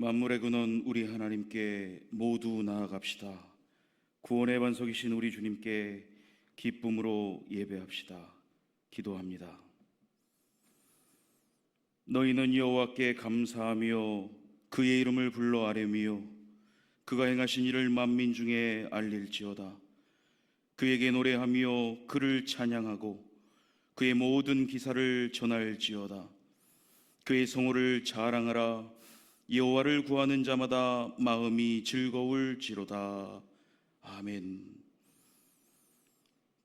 만물의 근원 우리 하나님께 모두 나아갑시다. 구원의 반석이신 우리 주님께 기쁨으로 예배합시다. 기도합니다. 너희는 여호와께 감사하며 그의 이름을 불러 아뢰며 그가 행하신 일을 만민 중에 알릴지어다. 그에게 노래하며 그를 찬양하고 그의 모든 기사를 전할지어다. 그의 성호를 자랑하라. 여호와를 구하는 자마다 마음이 즐거울지로다. 아멘.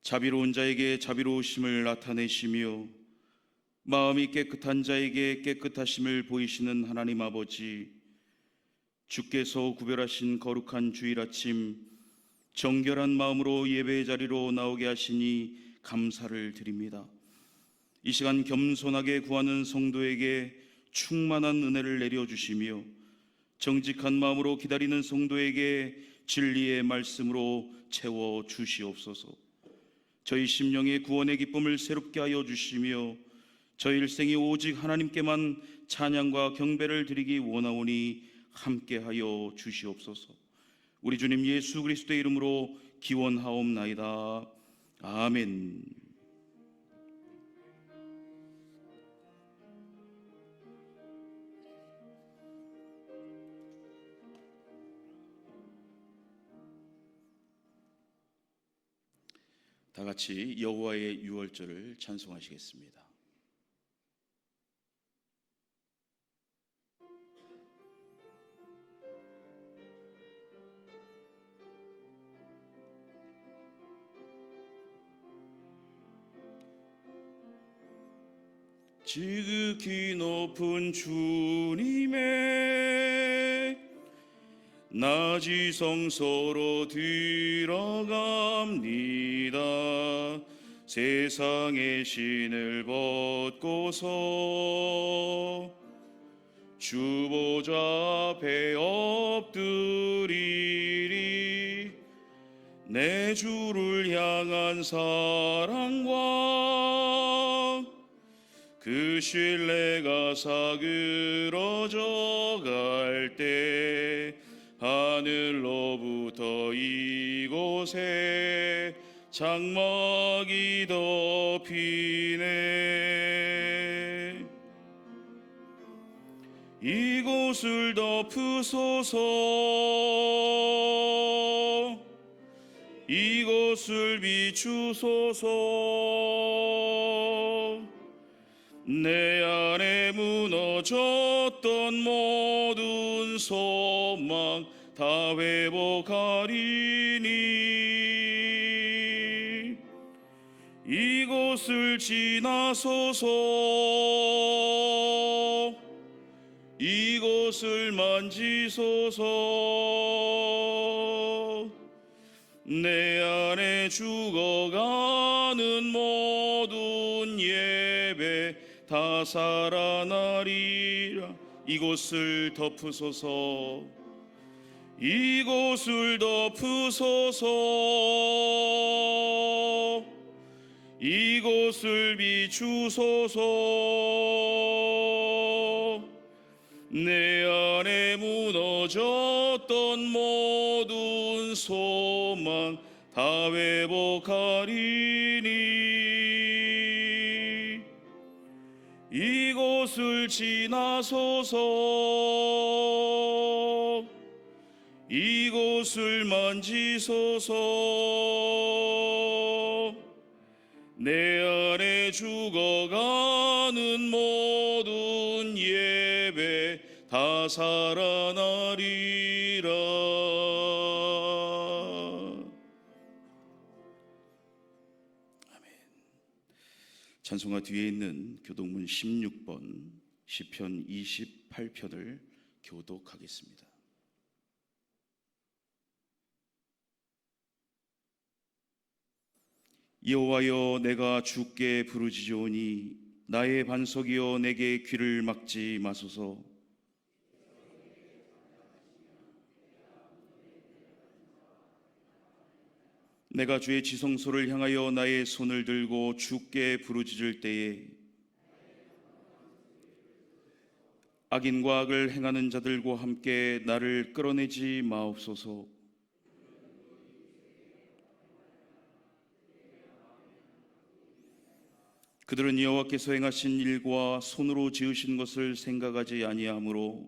자비로운 자에게 자비로우심을 나타내시며 마음이 깨끗한 자에게 깨끗하심을 보이시는 하나님 아버지, 주께서 구별하신 거룩한 주일 아침 정결한 마음으로 예배의 자리로 나오게 하시니 감사를 드립니다. 이 시간 겸손하게 구하는 성도에게 충만한 은혜를 내려주시며 정직한 마음으로 기다리는 성도에게 진리의 말씀으로 채워주시옵소서. 저희 심령의 구원의 기쁨을 새롭게 하여 주시며 저희 일생이 오직 하나님께만 찬양과 경배를 드리기 원하오니 함께하여 주시옵소서. 우리 주님 예수 그리스도의 이름으로 기원하옵나이다. 아멘. 다 같이 여호와의 유월절을 찬송하시겠습니다. 지극히 높은 주님의 낮이 성소로 들어갑니다. 세상의 신을 벗고서 주보좌 앞에 엎드리리. 내 주를 향한 사랑과 그 신뢰가 사그러져 갈 때 하늘로부터 이곳에 장막이 덮이네. 이곳을 덮으소서. 이곳을 비추소서. 내 안에 무너졌던 모든 소망 다 회복하리니. 이곳을 지나소서. 이곳을 만지소서. 내 안에 죽어가는 모든 예배 다 살아나리라. 이곳을 덮으소서. 이곳을 덮으소서. 이곳을 비추소서. 내 안에 무너졌던 모든 소망 다 회복하리니. 이곳을 지나소서. 이곳을 만지소서. 내 안에 죽어가는 모든 예배 다 살아나리라. 아멘. 찬송가 뒤에 있는 교독문 16번 시편 28편을 교독하겠습니다. 여호와여, 내가 주께 부르짖으오니 나의 반석이여 내게 귀를 막지 마소서. 내가 주의 지성소를 향하여 나의 손을 들고 주께 부르짖을 때에 악인과 악을 행하는 자들과 함께 나를 끌어내지 마옵소서. 그들은 여호와께서 행하신 일과 손으로 지으신 것을 생각하지 아니하므로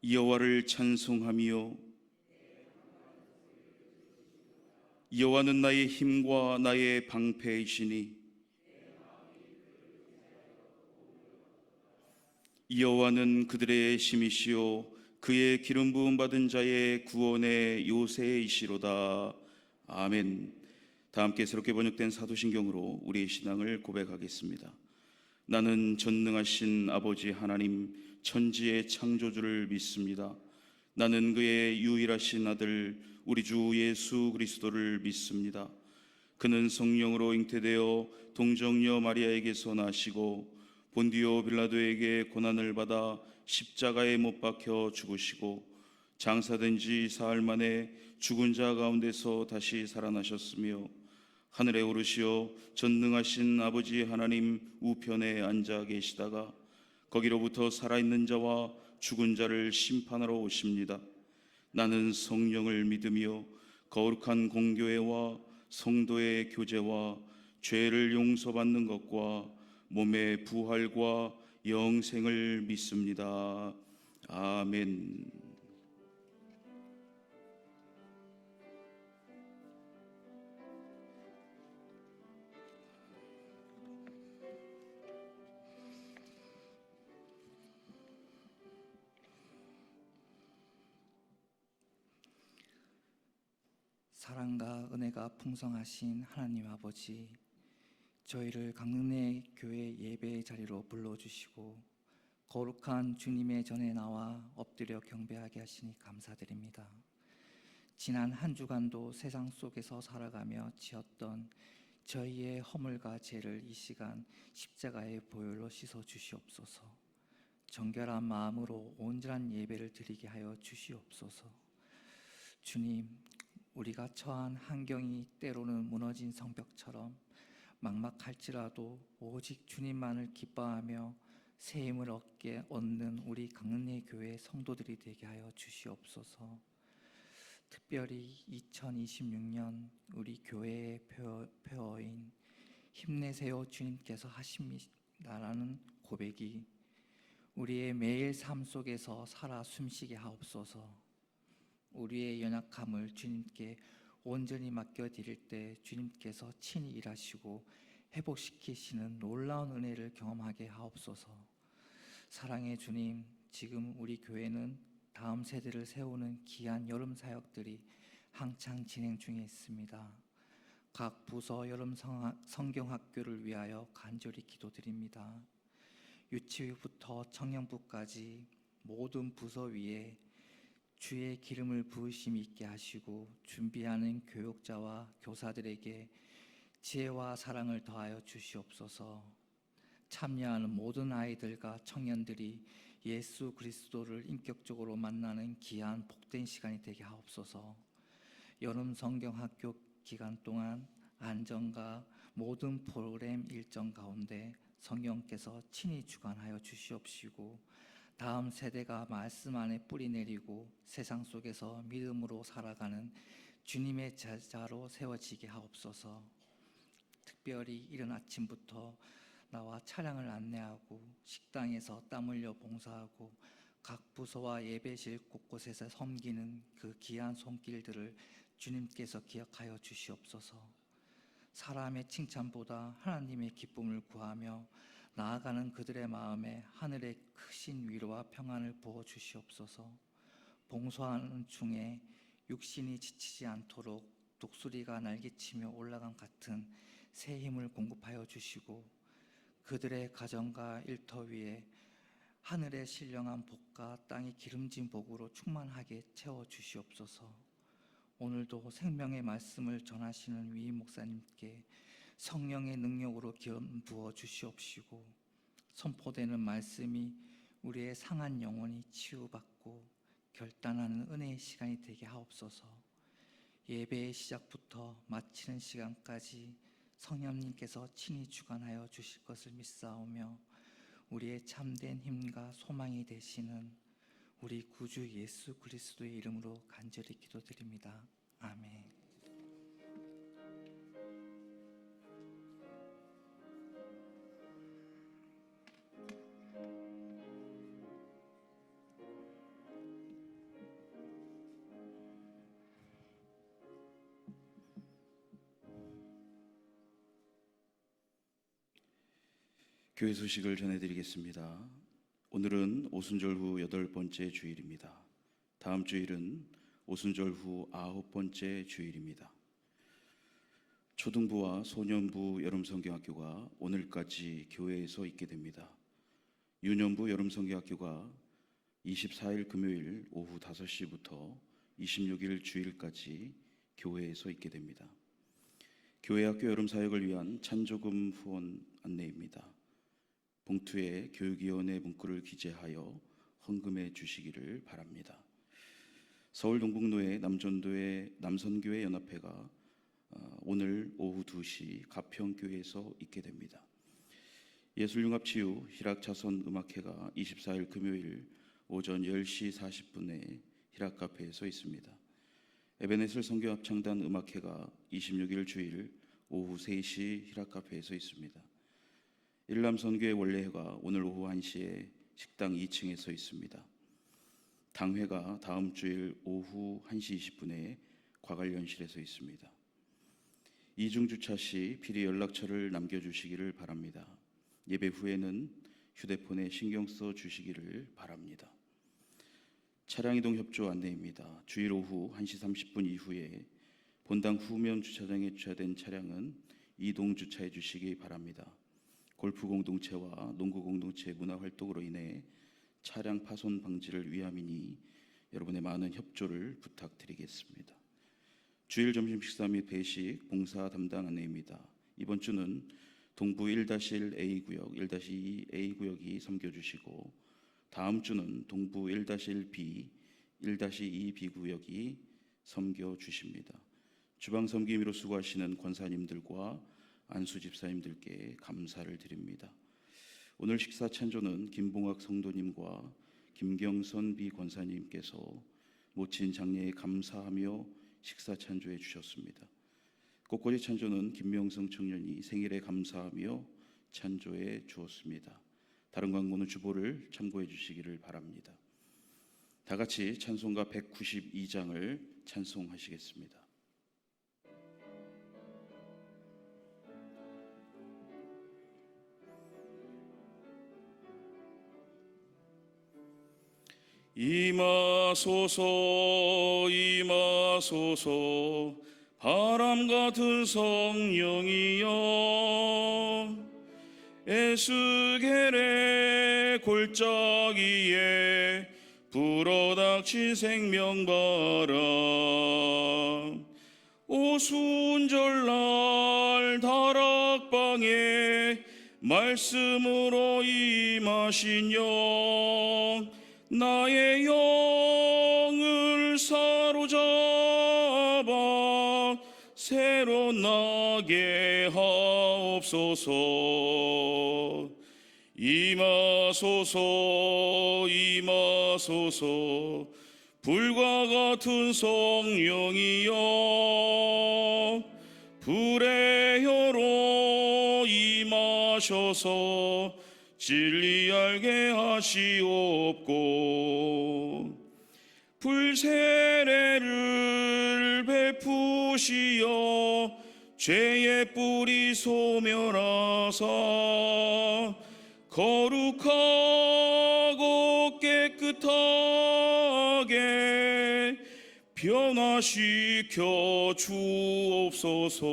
여호와를 찬송하며 여호와는 나의 힘과 나의 방패이시니 여호와는 그들의 힘이시요 그의 기름 부음 받은 자의 구원의 요새이시로다. 아멘. 다 함께 새롭게 번역된 사도신경으로 우리의 신앙을 고백하겠습니다. 나는 전능하신 아버지 하나님 천지의 창조주를 믿습니다. 나는 그의 유일하신 아들 우리 주 예수 그리스도를 믿습니다. 그는 성령으로 잉태되어 동정녀 마리아에게서 나시고 본디오 빌라도에게 고난을 받아 십자가에 못 박혀 죽으시고 장사된 지 사흘 만에 죽은 자 가운데서 다시 살아나셨으며 하늘에 오르시어 전능하신 아버지 하나님 우편에 앉아 계시다가 거기로부터 살아있는 자와 죽은 자를 심판하러 오십니다. 나는 성령을 믿으며 거룩한 공교회와 성도의 교제와 죄를 용서받는 것과 몸의 부활과 영생을 믿습니다. 아멘. 사랑과 은혜가 풍성하신 하나님 아버지, 저희를 강릉내 교회 예배의 자리로 불러주시고 거룩한 주님의 전에 나와 엎드려 경배하게 하시니 감사드립니다. 지난 한 주간도 세상 속에서 살아가며 지었던 저희의 허물과 죄를 이 시간 십자가의 보혈로 씻어 주시옵소서. 정결한 마음으로 온전한 예배를 드리게 하여 주시옵소서. 주님, 우리가 처한 환경이 때로는 무너진 성벽처럼 막막할지라도 오직 주님만을 기뻐하며 새 힘을 얻는 우리 강릉내 교회 성도들이 되게 하여 주시옵소서. 특별히 2026년 우리 교회의 표어인 힘내세요 주님께서 하십니다라는 고백이 우리의 매일 삶 속에서 살아 숨쉬게 하옵소서. 우리의 연약함을 주님께 온전히 맡겨드릴 때 주님께서 친히 일하시고 회복시키시는 놀라운 은혜를 경험하게 하옵소서. 사랑의 주님, 지금 우리 교회는 다음 세대를 세우는 귀한 여름 사역들이 한창 진행 중에 있습니다. 각 부서 여름 성경학교를 위하여 간절히 기도드립니다. 유치부터 청년부까지 모든 부서 위에 주의 기름을 부으심 있게 하시고 준비하는 교육자와 교사들에게 지혜와 사랑을 더하여 주시옵소서. 참여하는 모든 아이들과 청년들이 예수 그리스도를 인격적으로 만나는 귀한 복된 시간이 되게 하옵소서. 여름 성경학교 기간 동안 안전과 모든 프로그램 일정 가운데 성령께서 친히 주관하여 주시옵시고 다음 세대가 말씀 안에 뿌리 내리고 세상 속에서 믿음으로 살아가는 주님의 제자로 세워지게 하옵소서. 특별히 이른 아침부터 나와 차량을 안내하고 식당에서 땀 흘려 봉사하고 각 부서와 예배실 곳곳에서 섬기는 그 귀한 손길들을 주님께서 기억하여 주시옵소서. 사람의 칭찬보다 하나님의 기쁨을 구하며 나아가는 그들의 마음에 하늘의 크신 위로와 평안을 부어 주시옵소서. 봉사하는 중에 육신이 지치지 않도록 독수리가 날개치며 올라간 같은 새 힘을 공급하여 주시고 그들의 가정과 일터 위에 하늘의 신령한 복과 땅의 기름진 복으로 충만하게 채워 주시옵소서. 오늘도 생명의 말씀을 전하시는 위임 목사님께 성령의 능력으로 기름 부어 주시옵시고 선포되는 말씀이 우리의 상한 영혼이 치유받고 결단하는 은혜의 시간이 되게 하옵소서. 예배의 시작부터 마치는 시간까지 성령님께서 친히 주관하여 주실 것을 믿사오며 우리의 참된 힘과 소망이 되시는 우리 구주 예수 그리스도의 이름으로 간절히 기도드립니다. 아멘. 교회 소식을 전해드리겠습니다. 오늘은 오순절 후 8번째 주일입니다. 다음 주일은 오순절 후 9번째 주일입니다. 초등부와 소년부 여름성경학교가 오늘까지 교회에서 있게 됩니다. 유년부 여름성경학교가 24일 금요일 오후 5시부터 26일 주일까지 교회에서 있게 됩니다. 교회학교 여름사역을 위한 찬조금 후원 안내입니다. 봉투에 교육위원회 문구를 기재하여 헌금해 주시기를 바랍니다. 서울 동북로의 남선교회 연합회가 오늘 오후 2시 가평교회에서 있게 됩니다. 예술융합치유 희락자선음악회가 24일 금요일 오전 10시 40분에 희락카페에서 있습니다. 에베네셀 성교합창단 음악회가 26일 주일 오후 3시 희락카페에서 있습니다. 일남선교회 원래회가 오늘 오후 1시에 식당 2층에서 있습니다. 당회가 다음 주일 오후 1시 20분에 과관련실에서 있습니다. 이중주차 시 필히 연락처를 남겨주시기를 바랍니다. 예배 후에는 휴대폰에 신경 써 주시기를 바랍니다. 차량이동 협조 안내입니다. 주일 오후 1시 30분 이후에 본당 후면 주차장에 주차된 차량은 이동 주차해 주시기 바랍니다. 골프 공동체와 농구 공동체 문화 활동으로 인해 차량 파손 방지를 위함이니 여러분의 많은 협조를 부탁드리겠습니다. 주일 점심 식사 및 배식 봉사 담당 안내입니다. 이번 주는 동부 1-1A 구역, 1-2A 구역이 섬겨주시고 다음 주는 동부 1-1B, 1-2B 구역이 섬겨주십니다. 주방 섬김으로 수고하시는 권사님들과 안수 집사님들께 감사를 드립니다. 오늘 식사 찬조는 김봉학 성도님과 김경선 비권사님께서 모친 장례에 감사하며 식사 찬조해 주셨습니다. 꽃꽂이 찬조는 김명성 청년이 생일에 감사하며 찬조해 주었습니다. 다른 광고는 주보를 참고해 주시기를 바랍니다. 다 같이 찬송가 192장을 찬송하시겠습니다. 임하소서 임하소서 바람 같은 성령이여 에스겔의 골짜기에 불어닥친 생명바람 오순절날 다락방에 말씀으로 임하신 영 나의 영을 사로잡아 새로 나게 하옵소서. 임하소서 임하소서 불과 같은 성령이여 불의 혀로 임하셔서 진리 알게 하시옵고 불세례를 베푸시어 죄의 뿌리 소멸하사 거룩하고 깨끗하게 변화시켜 주옵소서.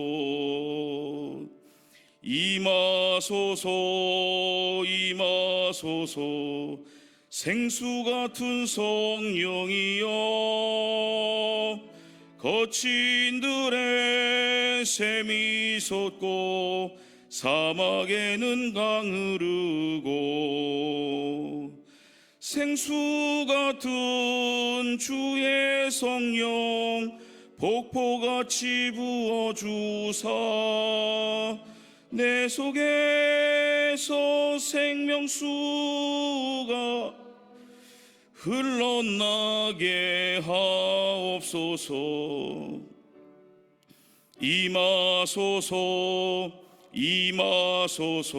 임하소서 임하소서 생수 같은 성령이여 거친 들에 샘이 솟고 사막에는 강 흐르고 생수 같은 주의 성령 폭포같이 부어주사 내 속에서 생명수가 흘러나게 하옵소서. 임하소서 임하소서.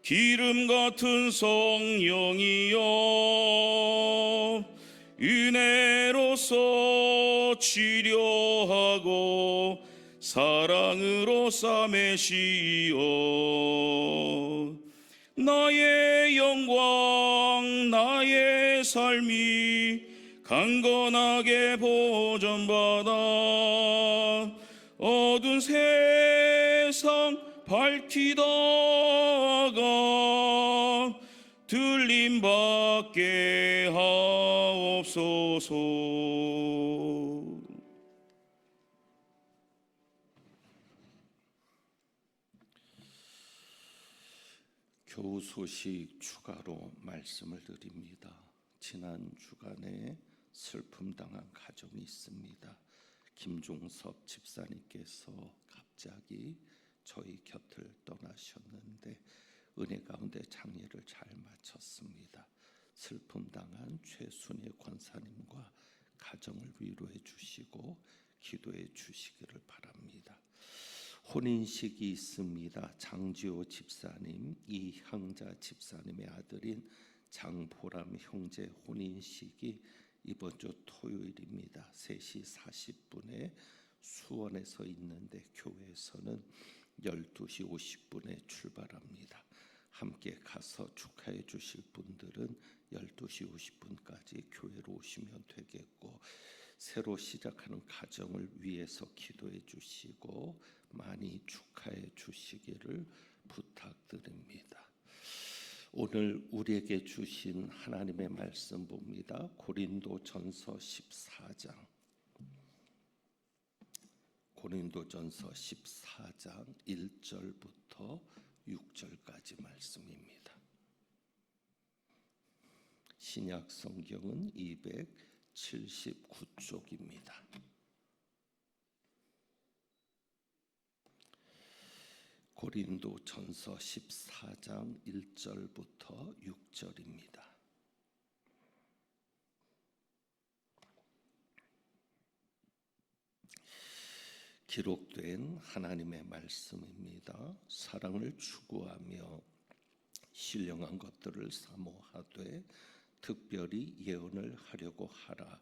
기름 같은 성령이여 은혜로서 치료하고 사랑으로 싸매시어 나의 영광 나의 삶이 강건하게 보존받아 어두운 세상 밝히다가 들림받게 하옵소서. 교우 소식 추가로 말씀을 드립니다. 지난 주간에 슬픔 당한 가정이 있습니다. 김종섭 집사님께서 갑자기 저희 곁을 떠나셨는데 은혜 가운데 장례를 잘 마쳤습니다. 슬픔 당한 최순희 권사님과 가정을 위로해 주시고 기도해 주시기를 바랍니다. 혼인식이 있습니다. 장지호 집사님, 이향자 집사님의 아들인 장보람 형제 혼인식이 이번 주 토요일입니다. 3시 40분에 수원에서 있는데 교회에서는 12시 50분에 출발합니다. 함께 가서 축하해 주실 분들은 12시 50분까지 교회로 오시면 되겠고, 새로 시작하는 가정을 위해서 기도해 주시고 많이 축하해 주시기를 부탁드립니다. 오늘 우리에게 주신 하나님의 말씀 봅니다. 고린도전서 14장. 고린도전서 14장 1절부터 6절까지 말씀입니다. 신약 성경은 279쪽입니다. 고린도전서 14장 1절부터 6절입니다. 기록된 하나님의 말씀입니다. 사랑을 추구하며 신령한 것들을 사모하되 특별히 예언을 하려고 하라.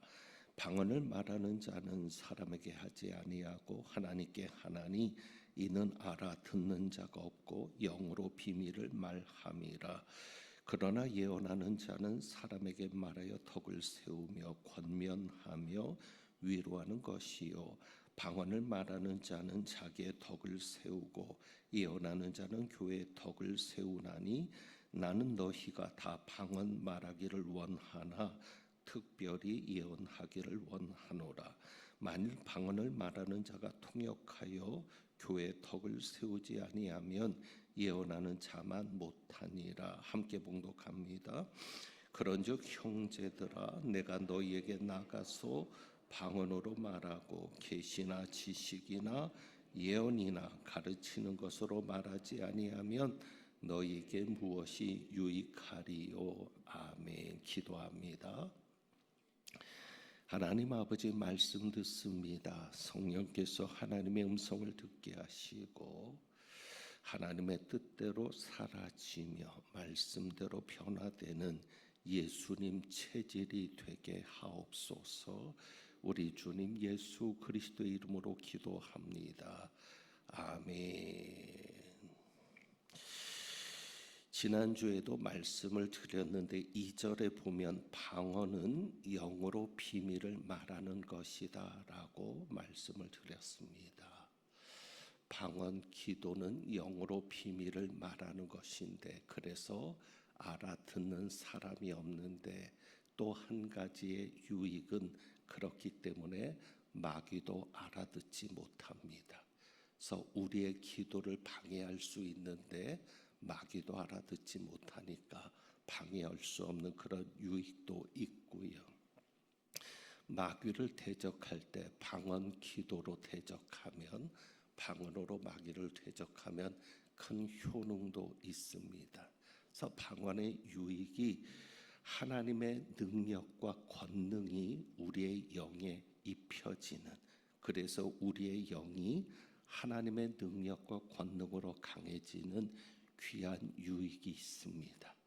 방언을 말하는 자는 사람에게 하지 아니하고 하나님께 하나니 이는 알아듣는 자가 없고 영으로 비밀을 말함이라. 그러나 예언하는 자는 사람에게 말하여 덕을 세우며 권면하며 위로하는 것이요 방언을 말하는 자는 자기의 덕을 세우고 예언하는 자는 교회의 덕을 세우나니 나는 너희가 다 방언 말하기를 원하나 특별히 예언하기를 원하노라. 만일 방언을 말하는 자가 통역하여 교회의 덕을 세우지 아니하면 예언하는 자만 못하니라. 함께 봉독합니다. 그런즉 형제들아 내가 너희에게 나가서 방언으로 말하고 계시나 지식이나 예언이나 가르치는 것으로 말하지 아니하면 너희에게 무엇이 유익하리요. 아멘. 기도합니다. 하나님 아버지 말씀 듣습니다. 성령께서 하나님의 음성을 듣게 하시고 하나님의 뜻대로 사라지며 말씀대로 변화되는 예수님 체질이 되게 하옵소서. 우리 주님 예수 그리스도의 이름으로 기도합니다. 아멘. 지난주에도 말씀을 드렸는데 2절에 보면 방언은 영으로 비밀을 말하는 것이다 라고 말씀을 드렸습니다. 방언 기도는 영으로 비밀을 말하는 것인데 그래서 알아듣는 사람이 없는데 또 한 가지의 유익은 그렇기 때문에 마귀도 알아듣지 못합니다. 그래서 우리의 기도를 방해할 수 있는데 마귀도 알아듣지 못하니까 방해할 수 없는 그런 유익도 있고요. 마귀를 대적할 때 방언 기도로 대적하면, 방언으로 마귀를 대적하면 큰 효능도 있습니다. 그래서 방언의 유익이 하나님의 능력과 권능이 우리의 영에 입혀지는, 그래서 우리의 영이 하나님의 능력과 권능으로 강해지는 귀한 유익이 있습니다.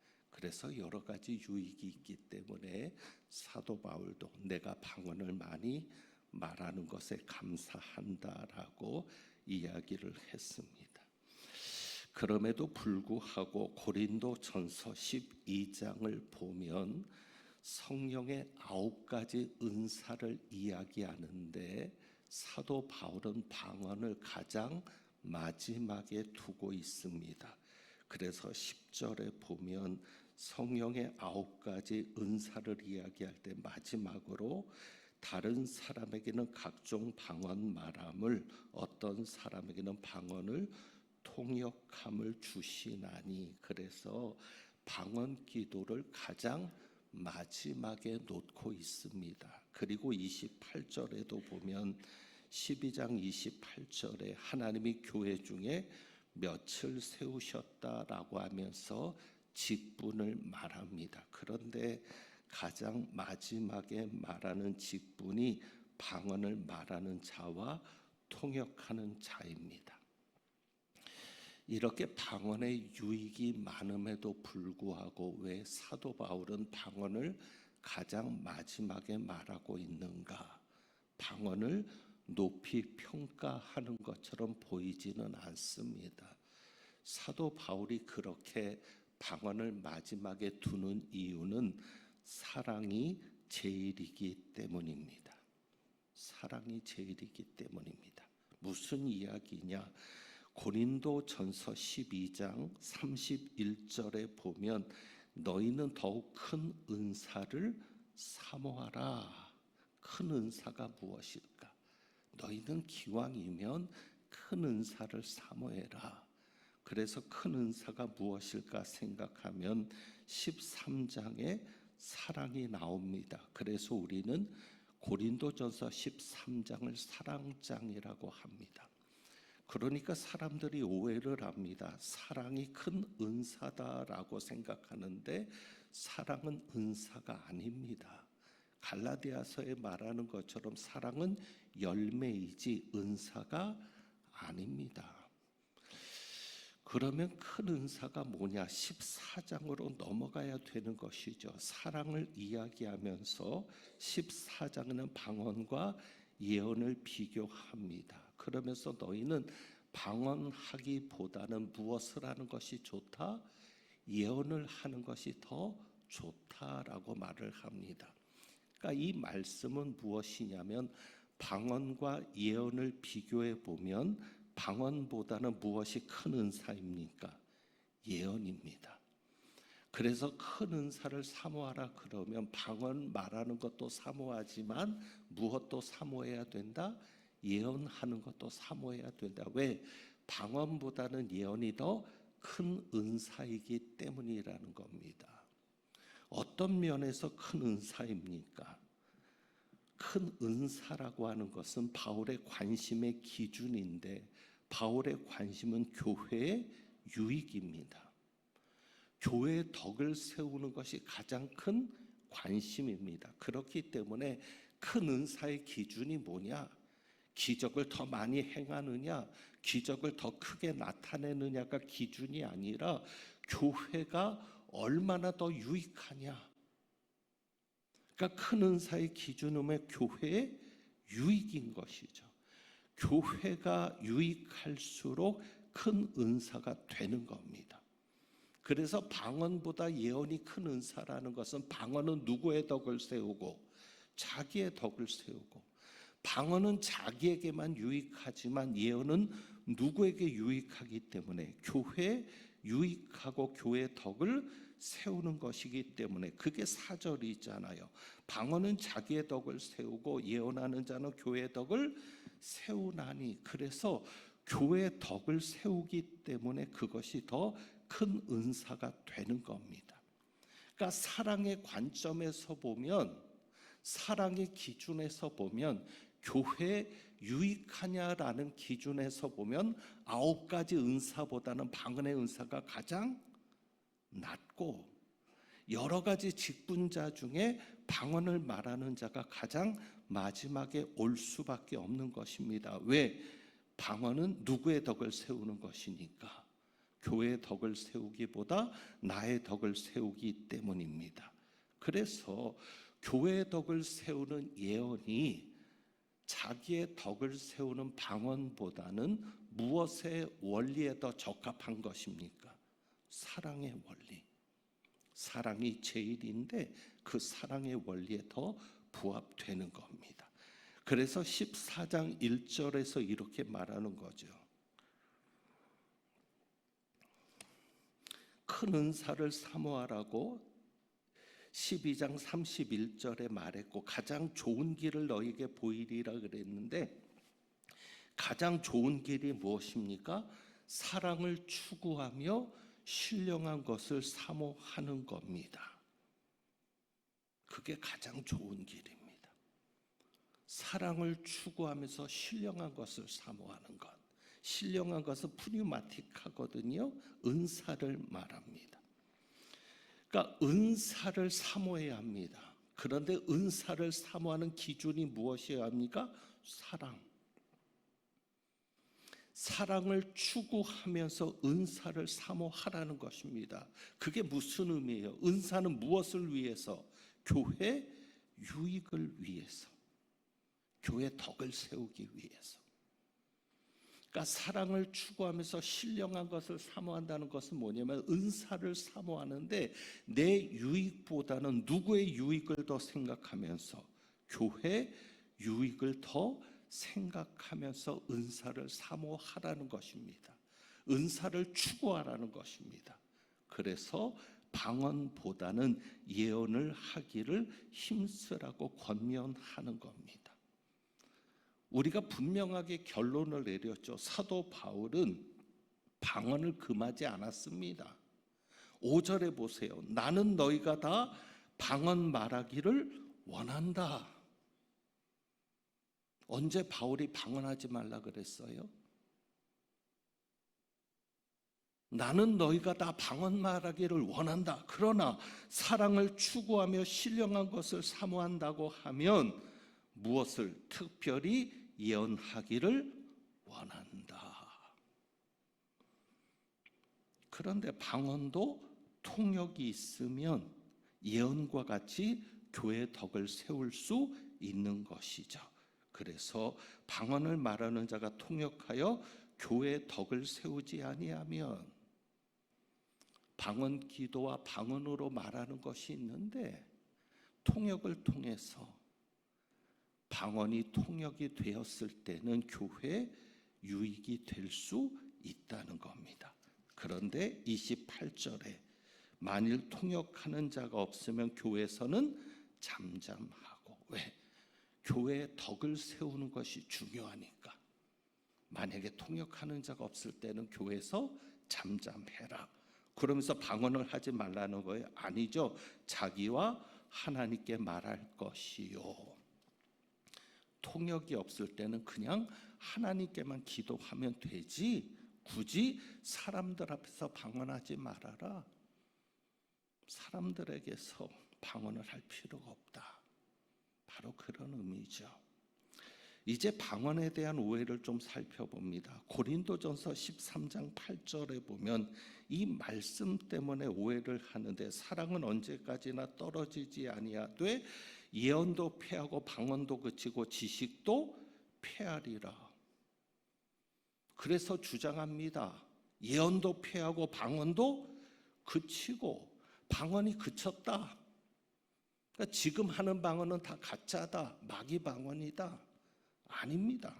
그래서 여러 가지 유익이 있기 때문에 사도 바울도 내가 방언을 많이 말하는 것에 감사한다라고 이야기를 했습니다. 그럼에도 불구하고 고린도전서 12장을 보면 성령의 9가지 은사를 이야기하는데 사도 바울은 방언을 가장 마지막에 두고 있습니다. 그래서 10절에 보면 성령의 9가지 은사를 이야기할 때 마지막으로 다른 사람에게는 각종 방언 말함을, 어떤 사람에게는 방언을 통역함을 주시나니, 그래서 방언 기도를 가장 마지막에 놓고 있습니다. 그리고 28절에도 보면 12장 28절에 하나님이 교회 중에 몇을 세우셨다라고 하면서 직분을 말합니다. 그런데 가장 마지막에 말하는 직분이 방언을 말하는 자와 통역하는 자입니다. 이렇게 방언의 유익이 많음에도 불구하고 왜 사도 바울은 방언을 가장 마지막에 말하고 있는가? 방언을 높이 평가하는 것처럼 보이지는 않습니다. 사도 바울이 그렇게 방언을 마지막에 두는 이유는 사랑이 제일이기 때문입니다. 사랑이 제일이기 때문입니다. 무슨 이야기냐? 고린도전서 12장 31절에 보면 너희는 더욱 큰 은사를 사모하라. 큰 은사가 무엇일까? 너희는 기왕이면 큰 은사를 사모해라. 그래서 큰 은사가 무엇일까 생각하면 13장에 사랑이 나옵니다. 그래서 우리는 고린도전서 13장을 사랑장이라고 합니다. 그러니까 사람들이 오해를 합니다. 사랑이 큰 은사다라고 생각하는데 사랑은 은사가 아닙니다. 갈라디아서에 말하는 것처럼 사랑은 열매이지 은사가 아닙니다. 그러면 큰 은사가 뭐냐? 14장으로 넘어가야 되는 것이죠. 사랑을 이야기하면서 14장은 방언과 예언을 비교합니다. 그러면서 너희는 방언하기보다는 무엇을 하는 것이 좋다? 예언을 하는 것이 더 좋다라고 말을 합니다. 그러니까 이 말씀은 무엇이냐면 방언과 예언을 비교해 보면 방언보다는 무엇이 큰 은사입니까? 예언입니다. 그래서 큰 은사를 사모하라 그러면 방언 말하는 것도 사모하지만 무엇도 사모해야 된다? 예언하는 것도 사모해야 된다. 왜? 방언보다는 예언이 더 큰 은사이기 때문이라는 겁니다. 어떤 면에서 큰 은사입니까? 큰 은사라고 하는 것은 바울의 관심의 기준인데 바울의 관심은 교회의 유익입니다. 교회의 덕을 세우는 것이 가장 큰 관심입니다. 그렇기 때문에 큰 은사의 기준이 뭐냐? 기적을 더 많이 행하느냐, 기적을 더 크게 나타내느냐가 기준이 아니라 교회가 얼마나 더 유익하냐. 그러니까 큰 은사의 기준은 교회의 유익인 것이죠. 교회가 유익할수록 큰 은사가 되는 겁니다. 그래서 방언보다 예언이 큰 은사라는 것은 방언은 누구의 덕을 세우고 자기의 덕을 세우고 방언은 자기에게만 유익하지만 예언은 누구에게 유익하기 때문에 교회에 유익하고 교회의 덕을 세우는 것이기 때문에 그게 사절이잖아요. 방언은 자기의 덕을 세우고 예언하는 자는 교회의 덕을 세우나니, 그래서 교회의 덕을 세우기 때문에 그것이 더 큰 은사가 되는 겁니다. 그러니까 사랑의 관점에서 보면 사랑의 기준에서 보면 교회에 유익하냐라는 기준에서 보면 9가지 은사보다는 방언의 은사가 가장 낮고, 여러 가지 직분자 중에 방언을 말하는 자가 가장 마지막에 올 수밖에 없는 것입니다. 왜? 방언은 누구의 덕을 세우는 것이니까. 교회의 덕을 세우기보다 나의 덕을 세우기 때문입니다. 그래서 교회의 덕을 세우는 예언이 자기의 덕을 세우는 방언보다는 무엇의 원리에 더 적합한 것입니까? 사랑의 원리. 사랑이 제일인데 그 사랑의 원리에 더 부합되는 겁니다. 그래서 14장 1절에서 이렇게 말하는 거죠. 큰 은사를 사모하라고 12장 31절에 말했고, 가장 좋은 길을 너에게 보이리라 그랬는데, 가장 좋은 길이 무엇입니까? 사랑을 추구하며 신령한 것을 사모하는 겁니다. 그게 가장 좋은 길입니다. 사랑을 추구하면서 신령한 것을 사모하는 것. 신령한 것은 푸뉴마틱하거든요. 은사를 말합니다. 그러니까 은사를 사모해야 합니다. 그런데 은사를 사모하는 기준이 무엇이어야 합니까? 사랑. 사랑을 추구하면서 은사를 사모하라는 것입니다. 그게 무슨 의미예요? 은사는 무엇을 위해서? 교회 유익을 위해서, 교회 덕을 세우기 위해서. 그러니까 사랑을 추구하면서 신령한 것을 사모한다는 것은 뭐냐면, 은사를 사모하는데 내 유익보다는 누구의 유익을 더 생각하면서, 교회 유익을 더 생각하면서 은사를 사모하라는 것입니다. 은사를 추구하라는 것입니다. 그래서 방언보다는 예언을 하기를 힘쓰라고 권면하는 겁니다. 우리가 분명하게 결론을 내렸죠. 사도 바울은 방언을 금하지 않았습니다. 5절에 보세요. 나는 너희가 다 방언 말하기를 원한다. 언제 바울이 방언하지 말라 그랬어요? 나는 너희가 다 방언 말하기를 원한다. 그러나 사랑을 추구하며 신령한 것을 사모한다고 하면 무엇을? 특별히 예언하기를 원한다. 그런데 방언도 통역이 있으면 예언과 같이 교회의 덕을 세울 수 있는 것이죠. 그래서 방언을 말하는 자가 통역하여 교회의 덕을 세우지 아니하면, 방언 기도와 방언으로 말하는 것이 있는데 통역을 통해서 방언이 통역이 되었을 때는 교회에 유익이 될 수 있다는 겁니다. 그런데 28절에 만일 통역하는 자가 없으면 교회에서는 잠잠하고. 왜? 교회의 덕을 세우는 것이 중요하니까. 만약에 통역하는 자가 없을 때는 교회에서 잠잠해라. 그러면서 방언을 하지 말라는 거예요? 아니죠. 자기와 하나님께 말할 것이요. 통역이 없을 때는 그냥 하나님께만 기도하면 되지, 굳이 사람들 앞에서 방언하지 말아라. 사람들에게서 방언을 할 필요가 없다. 바로 그런 의미죠. 이제 방언에 대한 오해를 좀 살펴봅니다. 고린도전서 13장 8절에 보면 이 말씀 때문에 오해를 하는데, 사랑은 언제까지나 떨어지지 아니하되 예언도 패하고 방언도 그치고 지식도 패하리라. 그래서 주장합니다. 예언도 패하고 방언도 그치고. 방언이 그쳤다. 그러니까 지금 하는 방언은 다 가짜다, 마귀 방언이다. 아닙니다.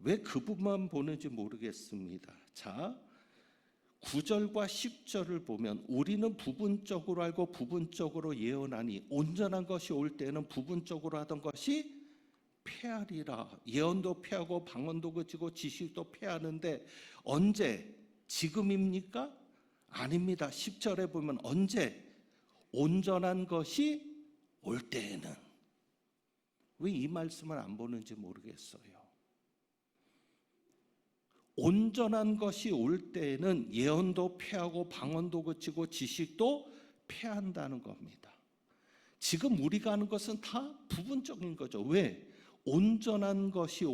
왜 그 부분만 보는지 모르겠습니다. 자, 9절과 10절을 보면 우리는 부분적으로 알고 부분적으로 예언하니 온전한 것이 올 때는 부분적으로 하던 것이 패하리라. 예언도 패하고 방언도 그치고 지식도 패하는데 언제? 지금입니까? 아닙니다. 10절에 보면 언제? 온전한 것이 올 때에는. 왜 이 말씀을 안 보는지 모르겠어요. 온전한 것이 올 때에는 예언도 패하고 방언도 그치고 지식도 패한다는 겁니다. 지금 우리가 하는 것은 다 부분적인 거죠. 왜? 온전한 것이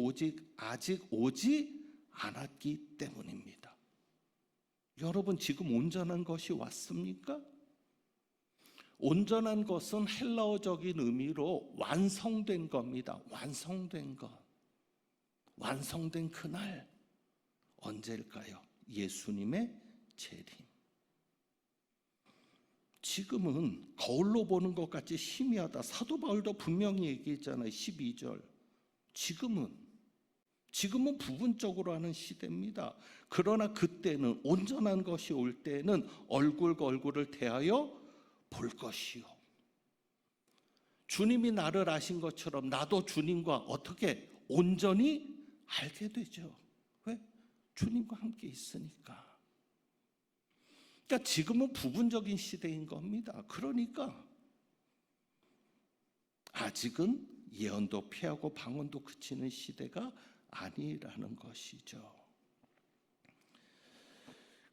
아직 오지 않았기 때문입니다. 여러분, 지금 온전한 것이 왔습니까? 온전한 것은 헬라어적인 의미로 완성된 겁니다. 완성된 것. 완성된 그날 언제일까요? 예수님의 재림. 지금은 거울로 보는 것 같이 희미하다. 사도 바울도 분명히 얘기했잖아요. 12절. 지금은 부분적으로 하는 시대입니다. 그러나 그때는, 온전한 것이 올 때는 얼굴과 얼굴을 대하여 볼 것이요. 주님이 나를 아신 것처럼 나도 주님과 어떻게 온전히 알게 되죠. 왜? 주님과 함께 있으니까. 그러니까 지금은 부분적인 시대인 겁니다. 그러니까 아직은 예언도 피하고 방언도 그치는 시대가 아니라는 것이죠.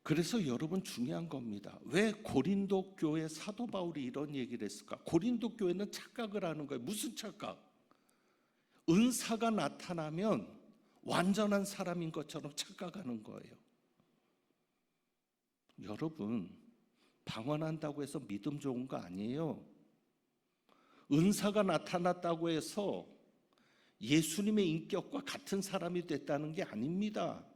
그래서 여러분, 중요한 겁니다. 왜 고린도 교회 사도 바울이 이런 얘기를 했을까? 고린도 교회는 착각을 하는 거예요. 무슨 착각? 은사가 나타나면 완전한 사람인 것처럼 착각하는 거예요. 여러분, 방언한다고 해서 믿음 좋은 거 아니에요. 은사가 나타났다고 해서 예수님의 인격과 같은 사람이 됐다는 게 아닙니다.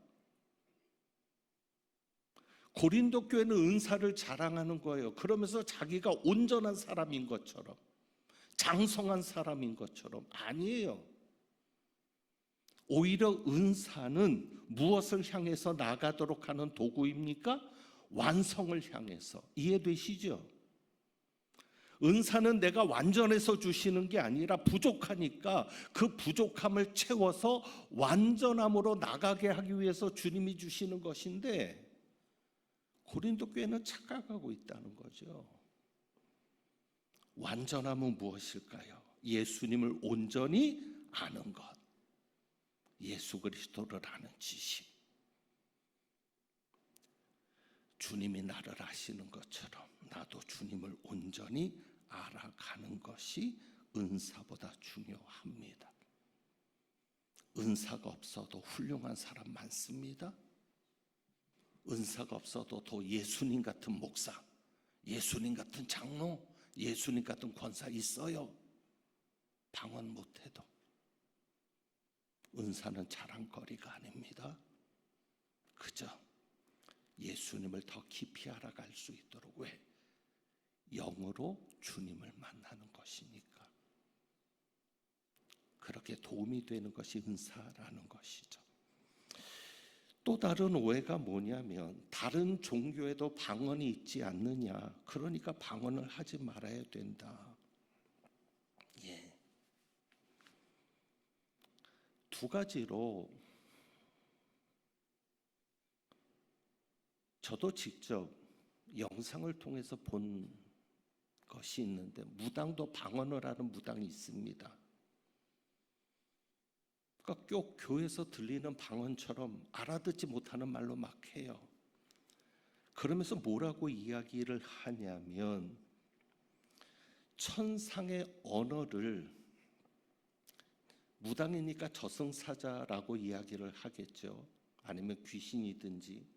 고린도 교회는 은사를 자랑하는 거예요. 그러면서 자기가 온전한 사람인 것처럼, 장성한 사람인 것처럼. 아니에요. 오히려 은사는 무엇을 향해서 나가도록 하는 도구입니까? 완성을 향해서. 이해되시죠? 은사는 내가 완전해서 주시는 게 아니라 부족하니까 그 부족함을 채워서 완전함으로 나가게 하기 위해서 주님이 주시는 것인데, 고린도 교회는 착각하고 있다는 거죠. 완전함은 무엇일까요? 예수님을 온전히 아는 것, 예수 그리스도를 아는 지식. 주님이 나를 아시는 것처럼 나도 주님을 온전히 알아가는 것이 은사보다 중요합니다. 은사가 없어도 훌륭한 사람 많습니다. 은사가 없어도 더 예수님 같은 목사, 예수님 같은 장로, 예수님 같은 권사 있어요. 방언 못해도. 은사는 자랑거리가 아닙니다. 그저 예수님을 더 깊이 알아갈 수 있도록. 왜? 영으로 주님을 만나는 것이니까. 그렇게 도움이 되는 것이 은사라는 것이죠. 또 다른 오해가 뭐냐면, 다른 종교에도 방언이 있지 않느냐, 그러니까 방언을 하지 말아야 된다. 예. 두 가지로 저도 직접 영상을 통해서 본 것이 있는데, 무당도 방언을 하는 무당이 있습니다. 그러니까 꼭 교회에서 들리는 방언처럼 알아듣지 못하는 말로 막 해요. 그러면서 뭐라고 이야기를 하냐면, 천상의 언어를, 무당이니까 저승사자라고 이야기를 하겠죠. 아니면 귀신이든지.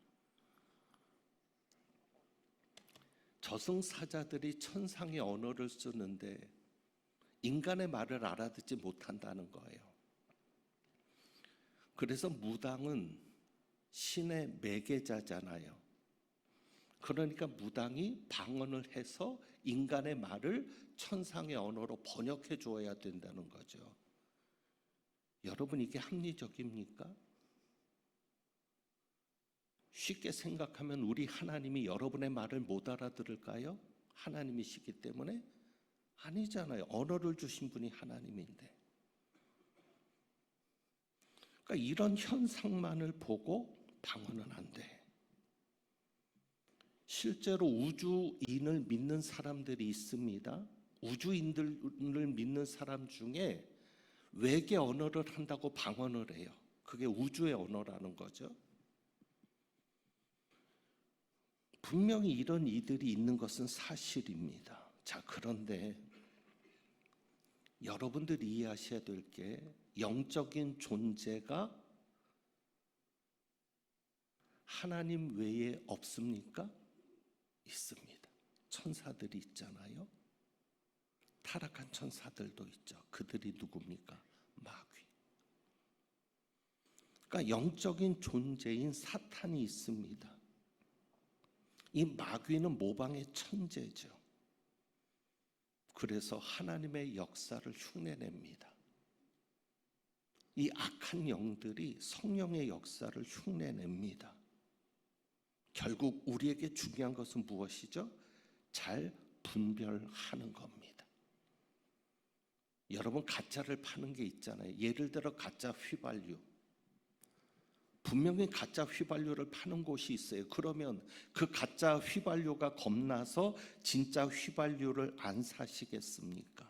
저승사자들이 천상의 언어를 쓰는데 인간의 말을 알아듣지 못한다는 거예요. 그래서 무당은 신의 매개자잖아요. 그러니까 무당이 방언을 해서 인간의 말을 천상의 언어로 번역해 줘야 된다는 거죠. 여러분, 이게 합리적입니까? 쉽게 생각하면 우리 하나님이 여러분의 말을 못 알아들을까요? 하나님이시기 때문에? 아니잖아요. 언어를 주신 분이 하나님인데. 그러니까 이런 현상만을 보고 방언은 안 돼. 실제로 우주인을 믿는 사람들이 있습니다. 우주인들을 믿는 사람 중에 외계 언어를 한다고 방언을 해요. 그게 우주의 언어라는 거죠. 분명히 이런 이들이 있는 것은 사실입니다. 자, 그런데 여러분들이 이해하셔야 될 게 영적인 존재가 하나님 외에 없습니까? 있습니다. 천사들이 있잖아요. 타락한 천사들도 있죠. 그들이 누굽니까? 마귀. 그러니까 영적인 존재인 사탄이 있습니다. 이 마귀는 모방의 천재죠. 그래서 하나님의 역사를 흉내냅니다. 이 악한 영들이 성령의 역사를 흉내냅니다. 결국 우리에게 중요한 것은 무엇이죠? 잘 분별하는 겁니다. 여러분, 가짜를 파는 게 있잖아요. 예를 들어 가짜 휘발유. 분명히 가짜 휘발유를 파는 곳이 있어요. 그러면 그 가짜 휘발유가 겁나서 진짜 휘발유를 안 사시겠습니까?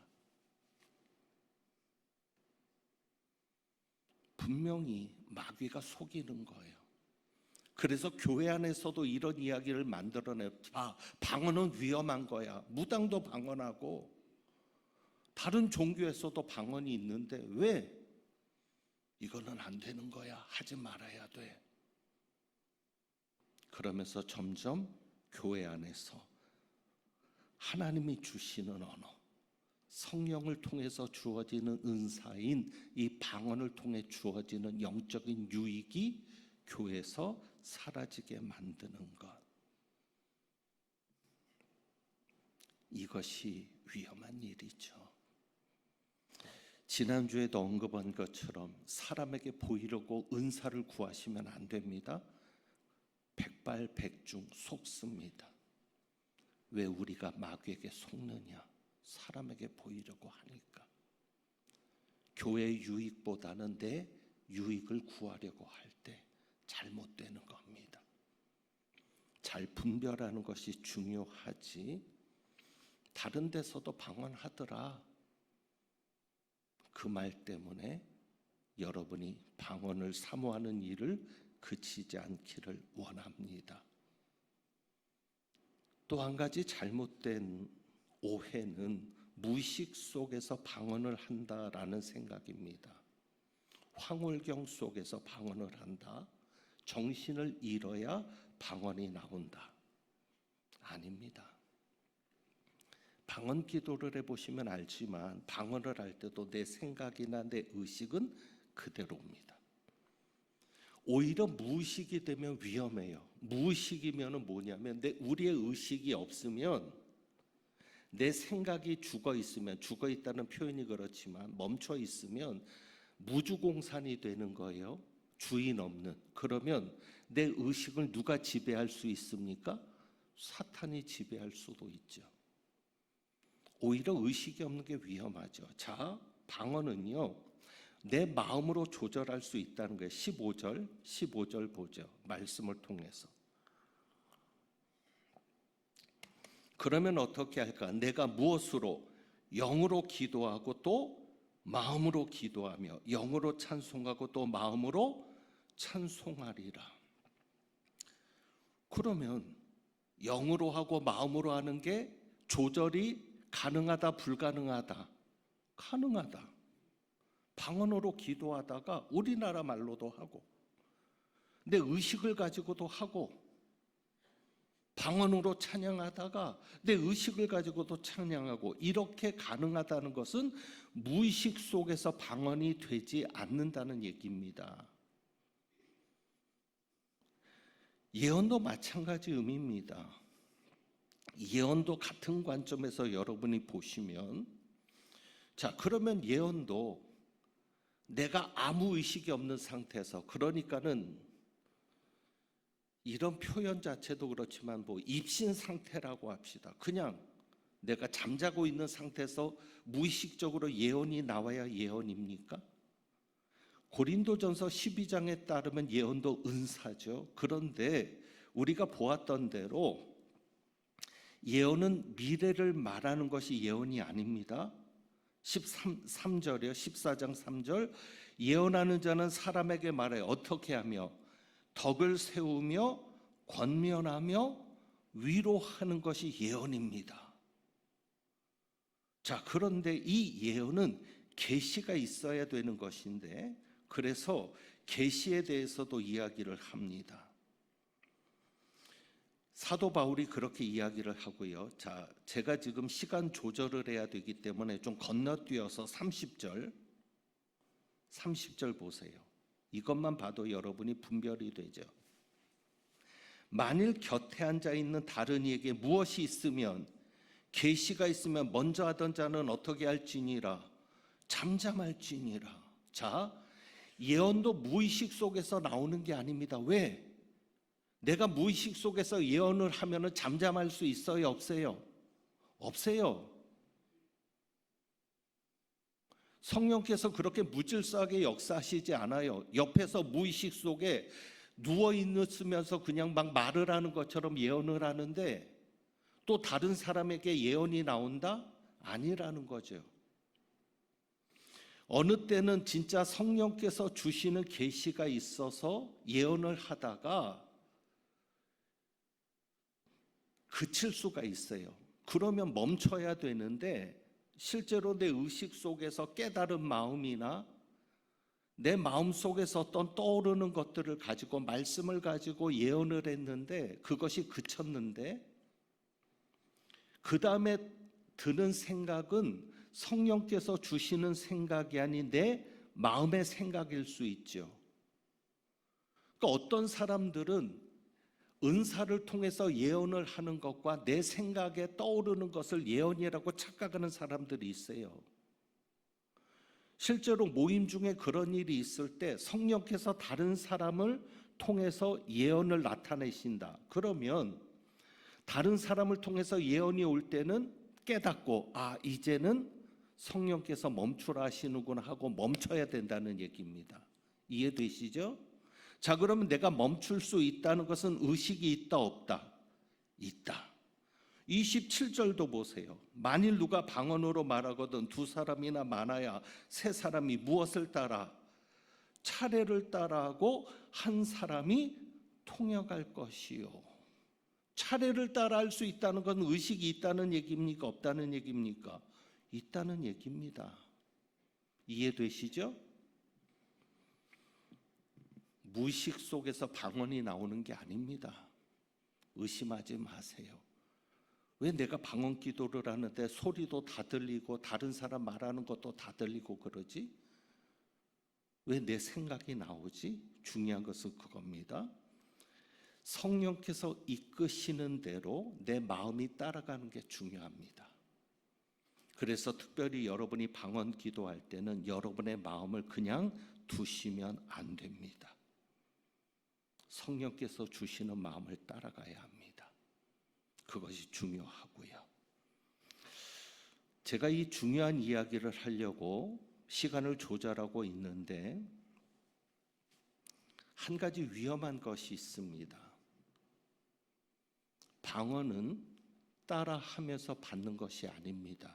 분명히 마귀가 속이는 거예요. 그래서 교회 안에서도 이런 이야기를 만들어내요. 방언은 위험한 거야. 무당도 방언하고 다른 종교에서도 방언이 있는데 왜? 이거는 안 되는 거야. 하지 말아야 돼. 그러면서 점점 교회 안에서 하나님이 주시는 언어, 성령을 통해서 주어지는 은사인 이 방언을 통해 주어지는 영적인 유익이 교회에서 사라지게 만드는 것. 이것이 위험한 일이죠. 지난주에도 언급한 것처럼 사람에게 보이려고 은사를 구하시면 안 됩니다. 백발백중 속습니다. 왜 우리가 마귀에게 속느냐? 사람에게 보이려고 하니까. 교회의 유익보다는 내 유익을 구하려고 할 때 잘못되는 겁니다. 잘 분별하는 것이 중요하지. 다른 데서도 방언하더라. 그 말 때문에 여러분이 방언을 사모하는 일을 그치지 않기를 원합니다. 또 한 가지 잘못된 오해는 무의식 속에서 방언을 한다라는 생각입니다. 황홀경 속에서 방언을 한다. 정신을 잃어야 방언이 나온다. 아닙니다. 방언 기도를 해보시면 알지만 방언을 할 때도 내 생각이나 내 의식은 그대로입니다. 오히려 무의식이 되면 위험해요. 무의식이면 뭐냐면 우리의 의식이 없으면 내 생각이 죽어 있으면, 죽어 있다는 표현이 그렇지만 멈춰 있으면 무주공산이 되는 거예요. 주인 없는. 그러면 내 의식을 누가 지배할 수 있습니까? 사탄이 지배할 수도 있죠. 오히려 의식이 없는 게 위험하죠. 자, 방언은요, 내 마음으로 조절할 수 있다는 거예요. 15절 보죠. 말씀을 통해서. 그러면 어떻게 할까? 내가 무엇으로? 영으로 기도하고 또 마음으로 기도하며 영으로 찬송하고 또 마음으로 찬송하리라. 그러면 영으로 하고 마음으로 하는 게 조절이 가능하다, 불가능하다? 가능하다. 방언으로 기도하다가 우리나라 말로도 하고 내 의식을 가지고도 하고, 방언으로 찬양하다가 내 의식을 가지고도 찬양하고, 이렇게 가능하다는 것은 무의식 속에서 방언이 되지 않는다는 얘기입니다. 예언도 마찬가지 의미입니다. 예언도 같은 관점에서 여러분이 보시면, 자, 그러면 예언도 내가 아무 의식이 없는 상태에서, 그러니까는 이런 표현 자체도 그렇지만 입신 상태라고 합시다. 그냥 내가 잠자고 있는 상태에서 무의식적으로 예언이 나와야 예언입니까? 고린도전서 12장에 따르면 예언도 은사죠. 그런데 우리가 보았던 대로 예언은 미래를 말하는 것이 예언이 아닙니다. 13절이요. 14장 3절. 예언하는 자는 사람에게 말해 어떻게 하며 덕을 세우며 권면하며 위로하는 것이 예언입니다. 자, 그런데 이 예언은 계시가 있어야 되는 것인데, 그래서 계시에 대해서도 이야기를 합니다. 사도 바울이 그렇게 이야기를 하고요. 자, 제가 지금 시간 조절을 해야 되기 때문에 좀 건너뛰어서 30절 보세요. 이것만 봐도 여러분이 분별이 되죠. 만일 곁에 앉아 있는 다른 이에게 무엇이 있으면, 계시가 있으면 먼저 하던 자는 어떻게 할지니라, 잠잠할지니라. 자, 예언도 무의식 속에서 나오는 게 아닙니다. 왜? 내가 무의식 속에서 예언을 하면 잠잠할 수 있어요? 없어요? 없어요. 성령께서 그렇게 무질서하게 역사하시지 않아요. 옆에서 무의식 속에 누워있으면서 그냥 막 말을 하는 것처럼 예언을 하는데 또 다른 사람에게 예언이 나온다? 아니라는 거죠. 어느 때는 진짜 성령께서 주시는 계시가 있어서 예언을 하다가 그칠 수가 있어요. 그러면 멈춰야 되는데 실제로 내 의식 속에서 깨달은 마음이나 내 마음 속에서 어떤 떠오르는 것들을 가지고 말씀을 가지고 예언을 했는데 그것이 그쳤는데 그 다음에 드는 생각은 성령께서 주시는 생각이 아닌 내 마음의 생각일 수 있죠. 그러니까 어떤 사람들은 은사를 통해서 예언을 하는 것과 내 생각에 떠오르는 것을 예언이라고 착각하는 사람들이 있어요. 실제로 모임 중에 그런 일이 있을 때 성령께서 다른 사람을 통해서 예언을 나타내신다. 그러면 다른 사람을 통해서 예언이 올 때는 깨닫고 이제는 성령께서 멈추라 하시는구나 하고 멈춰야 된다는 얘기입니다. 이해되시죠? 자, 그러면 내가 멈출 수 있다는 것은 의식이 있다 없다? 있다. 27절도 보세요. 만일 누가 방언으로 말하거든 두 사람이나 많아야 세 사람이 무엇을 따라? 차례를 따라하고 한 사람이 통역할 것이요. 차례를 따라할 수 있다는 건 의식이 있다는 얘기입니까? 없다는 얘기입니까? 있다는 얘기입니다. 이해되시죠? 무의식 속에서 방언이 나오는 게 아닙니다. 의심하지 마세요. 왜 내가 방언 기도를 하는데 소리도 다 들리고 다른 사람 말하는 것도 다 들리고 그러지? 왜 내 생각이 나오지? 중요한 것은 그겁니다. 성령께서 이끄시는 대로 내 마음이 따라가는 게 중요합니다. 그래서 특별히 여러분이 방언 기도할 때는 여러분의 마음을 그냥 두시면 안 됩니다. 성령께서 주시는 마음을 따라가야 합니다. 그것이 중요하고요. 제가 이 중요한 이야기를 하려고 시간을 조절하고 있는데 한 가지 위험한 것이 있습니다. 방언은 따라하면서 받는 것이 아닙니다.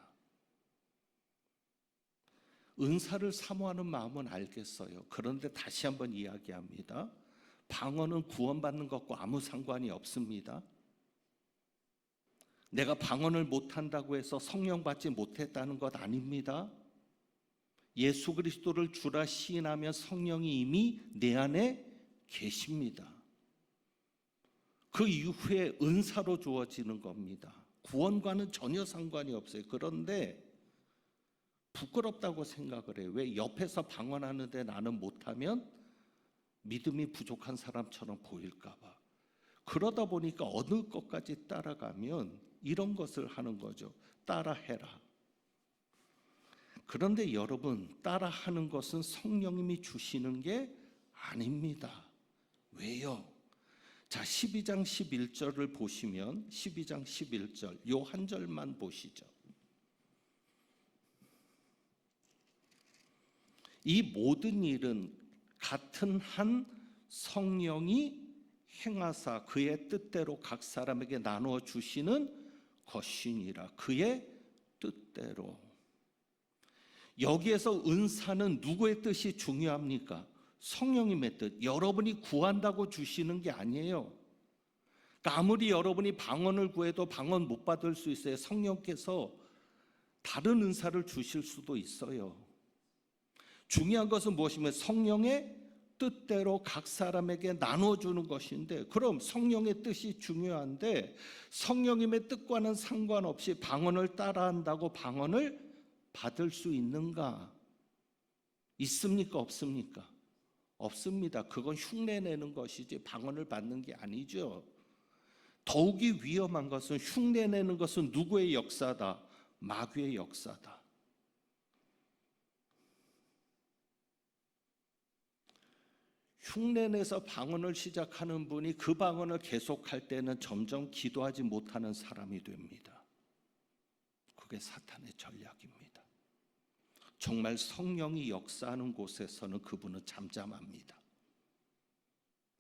은사를 사모하는 마음은 알겠어요. 그런데 다시 한번 이야기합니다. 방언은 구원받는 것과 아무 상관이 없습니다. 내가 방언을 못한다고 해서 성령 받지 못했다는 것 아닙니다. 예수 그리스도를 주라 시인하면 성령이 이미 내 안에 계십니다. 그 이후에 은사로 주어지는 겁니다. 구원과는 전혀 상관이 없어요. 그런데 부끄럽다고 생각을 해요. 왜? 옆에서 방언하는데 나는 못하면 믿음이 부족한 사람처럼 보일까 봐. 그러다 보니까 어느 것까지 따라가면 이런 것을 하는 거죠. 따라해라. 그런데 여러분, 따라하는 것은 성령님이 주시는 게 아닙니다. 왜요? 자, 12장 11절을 보시면 12장 11절 요 한 절만 보시죠. 이 모든 일은 같은 한 성령이 행하사 그의 뜻대로 각 사람에게 나누어 주시는 것이니라. 그의 뜻대로. 여기에서 은사는 누구의 뜻이 중요합니까? 성령님의 뜻. 여러분이 구한다고 주시는 게 아니에요. 그러니까 아무리 여러분이 방언을 구해도 방언 못 받을 수 있어요. 성령께서 다른 은사를 주실 수도 있어요. 중요한 것은 무엇이면 성령의 뜻대로 각 사람에게 나눠주는 것인데, 그럼 성령의 뜻이 중요한데 성령님의 뜻과는 상관없이 방언을 따라한다고 방언을 받을 수 있는가? 있습니까? 없습니까? 없습니다. 그건 흉내내는 것이지 방언을 받는 게 아니죠. 더욱이 위험한 것은 흉내내는 것은 누구의 역사다? 마귀의 역사다. 흉내내서 방언을 시작하는 분이 그 방언을 계속할 때는 점점 기도하지 못하는 사람이 됩니다. 그게 사탄의 전략입니다. 정말 성령이 역사하는 곳에서는 그분은 잠잠합니다.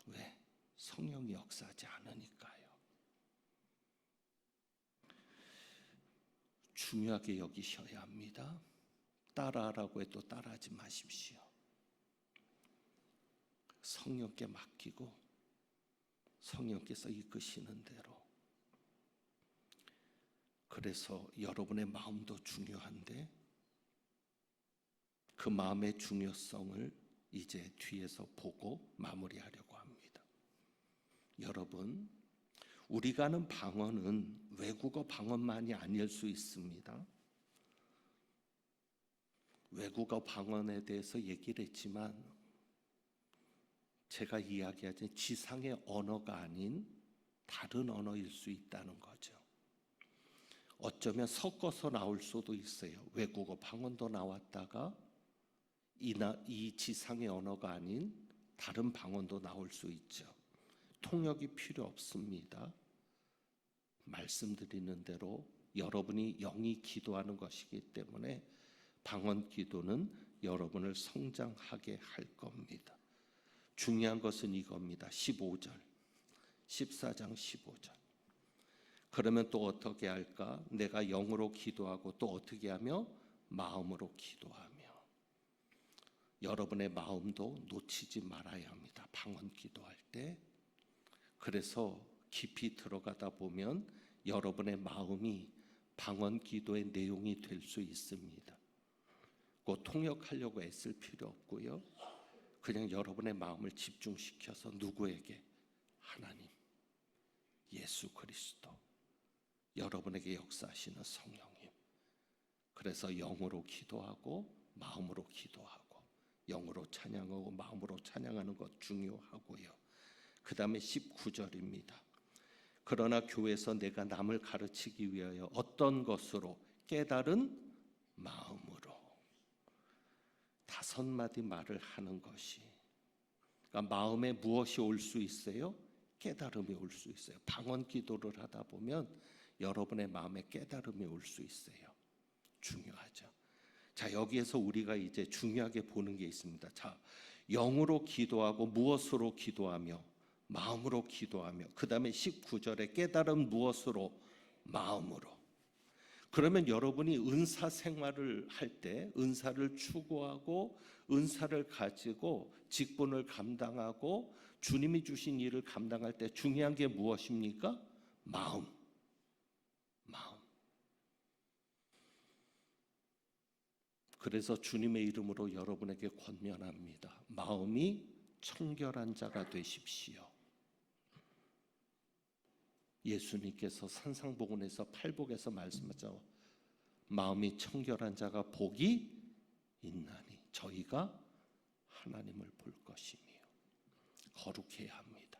왜? 성령이 역사하지 않으니까요. 중요하게 여기셔야 합니다. 따라하라고 해도 따라하지 마십시오. 성령께 맡기고 성령께서 이끄시는 대로. 그래서 여러분의 마음도 중요한데 그 마음의 중요성을 이제 뒤에서 보고 마무리하려고 합니다. 여러분, 우리가 아는 방언은 외국어 방언만이 아닐 수 있습니다. 외국어 방언에 대해서 얘기를 했지만 제가 이야기하자면 지상의 언어가 아닌 다른 언어일 수 있다는 거죠. 어쩌면 섞어서 나올 수도 있어요. 외국어 방언도 나왔다가 이 지상의 언어가 아닌 다른 방언도 나올 수 있죠. 통역이 필요 없습니다. 말씀드리는 대로 여러분이 영이 기도하는 것이기 때문에 방언 기도는 여러분을 성장하게 할 겁니다. 중요한 것은 이겁니다. 15절, 14장 15절. 그러면 또 어떻게 할까? 내가 영으로 기도하고 또 어떻게 하며? 마음으로 기도하며. 여러분의 마음도 놓치지 말아야 합니다. 방언 기도할 때. 그래서 깊이 들어가다 보면 여러분의 마음이 방언 기도의 내용이 될 수 있습니다. 그 통역하려고 애쓸 필요 없고요. 그냥 여러분의 마음을 집중시켜서 누구에게? 하나님, 예수 그리스도, 여러분에게 역사하시는 성령님. 그래서 영으로 기도하고 마음으로 기도하고 영으로 찬양하고 마음으로 찬양하는 것 중요하고요. 그 다음에 19절입니다. 그러나 교회에서 내가 남을 가르치기 위하여 어떤 것으로? 깨달은 마음으로. 5마디 말을 하는 것이, 그러니까 마음에 무엇이 올 수 있어요? 깨달음이 올 수 있어요. 방언 기도를 하다 보면 여러분의 마음에 깨달음이 올 수 있어요. 중요하죠. 자, 여기에서 우리가 이제 중요하게 보는 게 있습니다. 자, 영으로 기도하고 무엇으로 기도하며? 마음으로 기도하며. 그 다음에 19절에 깨달음 무엇으로? 마음으로. 그러면 여러분이 은사 생활을 할 때, 은사를 추구하고 은사를 가지고 직분을 감당하고 주님이 주신 일을 감당할 때 중요한 게 무엇입니까? 마음. 그래서 주님의 이름으로 여러분에게 권면합니다. 마음이 청결한 자가 되십시오. 예수님께서 산상복음에서 팔복에서 말씀하죠. 마음이 청결한 자가 복이 있나니 저희가 하나님을 볼 것이며. 거룩해야 합니다.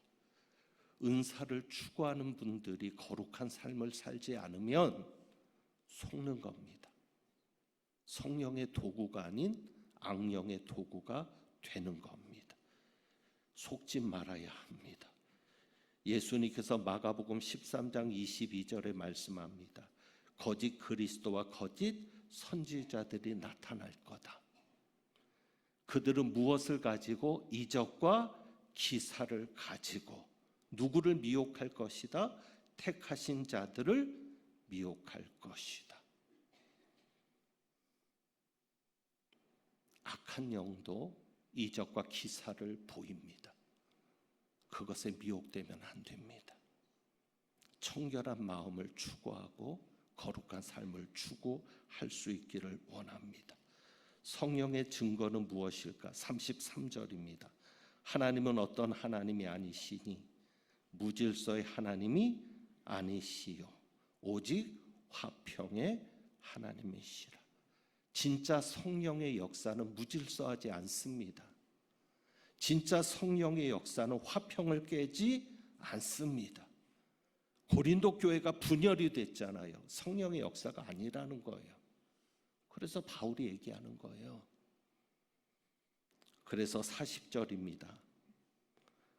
은사를 추구하는 분들이 거룩한 삶을 살지 않으면 속는 겁니다. 성령의 도구가 아닌 악령의 도구가 되는 겁니다. 속지 말아야 합니다. 예수님께서 마가복음 13장 22절에 말씀합니다. 거짓 그리스도와 거짓 선지자들이 나타날 거다. 그들은 무엇을 가지고? 이적과 기사를 가지고 누구를 미혹할 것이다? 택하신 자들을 미혹할 것이다. 악한 영도 이적과 기사를 보입니다. 그것에 미혹되면 안 됩니다. 청결한 마음을 추구하고 거룩한 삶을 추구할 수 있기를 원합니다. 성령의 증거는 무엇일까? 33절입니다. 하나님은 어떤 하나님이 아니시니 무질서의 하나님이 아니시요 오직 화평의 하나님이시라. 진짜 성령의 역사는 무질서하지 않습니다. 진짜 성령의 역사는 화평을 깨지 않습니다. 고린도 교회가 분열이 됐잖아요. 성령의 역사가 아니라는 거예요. 그래서 바울이 얘기하는 거예요. 그래서 40절입니다.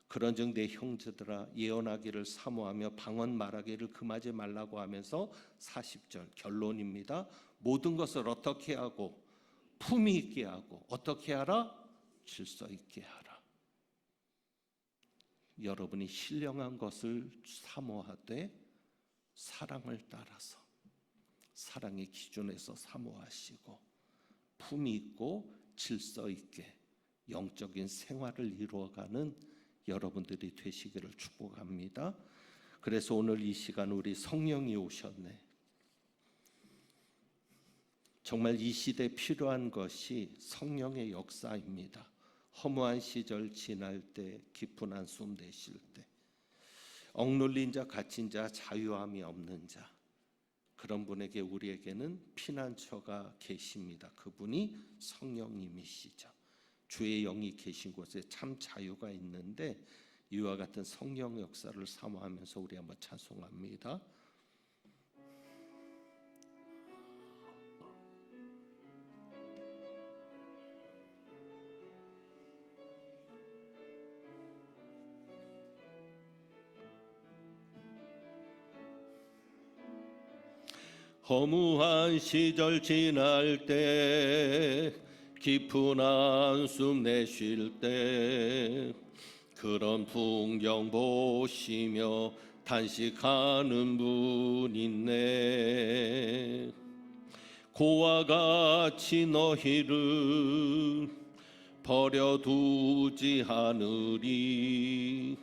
그런즉 내 형제들아 예언하기를 사모하며 방언 말하기를 금하지 말라고 하면서 40절 결론입니다. 모든 것을 어떻게 하고 품위 있게 하고 어떻게 하라? 질서 있게 하라. 여러분이 신령한 것을 사모하되 사랑을 따라서 사랑의 기준에서 사모하시고 품위 있고 질서 있게 영적인 생활을 이루어가는 여러분들이 되시기를 축복합니다. 그래서 오늘 이 시간 우리 성령이 오셨네. 정말 이 시대에 필요한 것이 성령의 역사입니다. 허무한 시절 지날 때, 깊은 한숨 내쉴 때, 억눌린 자, 갇힌 자, 자유함이 없는 자, 그런 분에게 우리에게는 피난처가 계십니다. 그분이 성령님이시죠. 주의 영이 계신 곳에 참 자유가 있는데 이와 같은 성령 역사를 사모하면서 우리 한번 찬송합니다. 허무한 시절 지날 때 깊은 한숨 내쉴 때 그런 풍경 보시며 탄식하는 분 있네. 고와 같이 너희를 버려두지 않으리.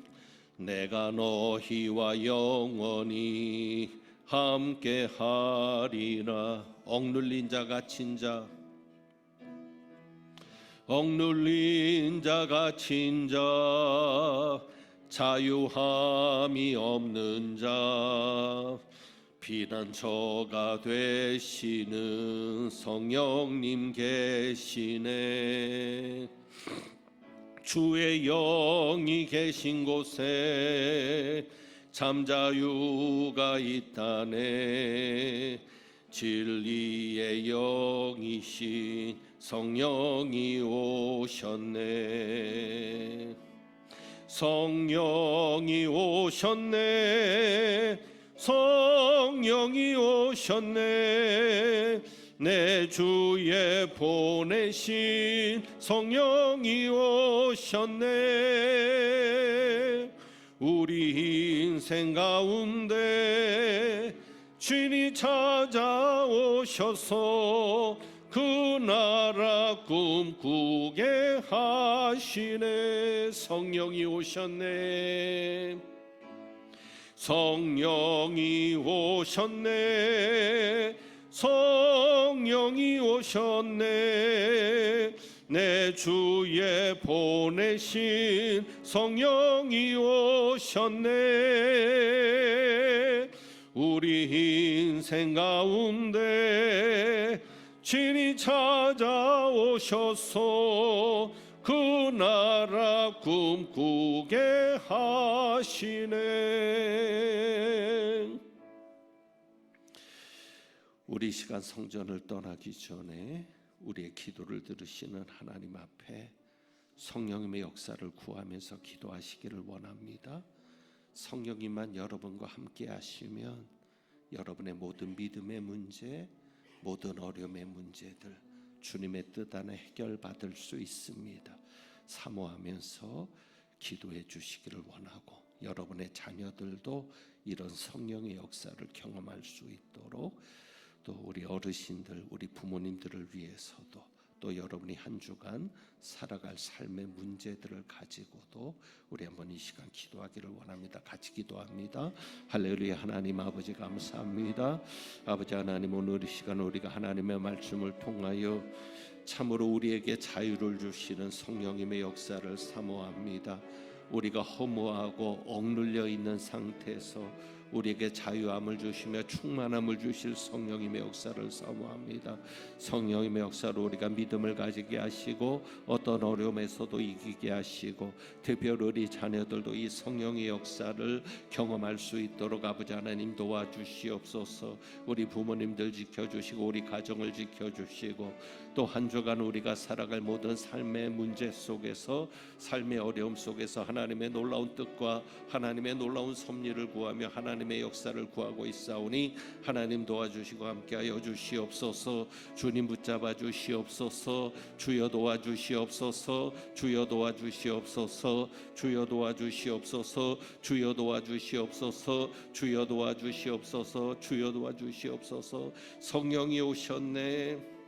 내가 너희와 영원히 함께 하리라. 억눌린 자 갇힌 자, 억눌린 자 갇힌 자, 자유함이 없는 자, 피난처가 되시는 성령님 계시네. 주의 영이 계신 곳에 참 자유가 있다네. 진리의 영이신 성령이 오셨네. 성령이 오셨네. 성령이 오셨네. 내 주에 보내신 성령이 오셨네. 우리 인생 가운데 주인이 찾아오셔서 그 나라 꿈꾸게 하시네. 성령이 오셨네. 성령이 오셨네. 성령이 오셨네. 내 주에 보내신 성령이 오셨네. 우리 인생 가운데 진이 찾아오셔서 그 나라 꿈꾸게 하시네. 우리 시간 성전을 떠나기 전에 우리의 기도를 들으시는 하나님 앞에 성령님의 역사를 구하면서 기도하시기를 원합니다. 성령님만 여러분과 함께 하시면 여러분의 모든 믿음의 문제, 모든 어려움의 문제들 주님의 뜻 안에 해결받을 수 있습니다. 사모하면서 기도해 주시기를 원하고 여러분의 자녀들도 이런 성령의 역사를 경험할 수 있도록 또 우리 어르신들, 우리 부모님들을 위해서도 또 여러분이 한 주간 살아갈 삶의 문제들을 가지고도 우리 한번 이 시간 기도하기를 원합니다. 같이 기도합니다. 할렐루야. 하나님 아버지 감사합니다. 아버지 하나님, 오늘 이 시간 우리가 하나님의 말씀을 통하여 참으로 우리에게 자유를 주시는 성령님의 역사를 사모합니다. 우리가 허무하고 억눌려 있는 상태에서 우리에게 자유함을 주시며 충만함을 주실 성령님의 역사를 사모합니다. 성령님의 역사로 우리가 믿음을 가지게 하시고 어떤 어려움에서도 이기게 하시고 특별히 우리 자녀들도 이 성령의 역사를 경험할 수 있도록 아버지 하나님 도와주시옵소서. 우리 부모님들 지켜주시고 우리 가정을 지켜주시고 또 한 주간 우리가 살아갈 모든 삶의 문제 속에서, 삶의 어려움 속에서 하나님의 놀라운 뜻과 하나님의 놀라운 섭리를 구하며 하나님의 역사를 구하고 있사오니 하나님 도와주시고 함께하여 주시옵소서. 주님 붙잡아 주시옵소서. 주여 도와주시옵소서. 주여 도와주시옵소서. 주여 도와주시옵소서. 주여 도와주시옵소서. 주여 도와주시옵소서. 주여 도와주시옵소서. 성령이 오셨네.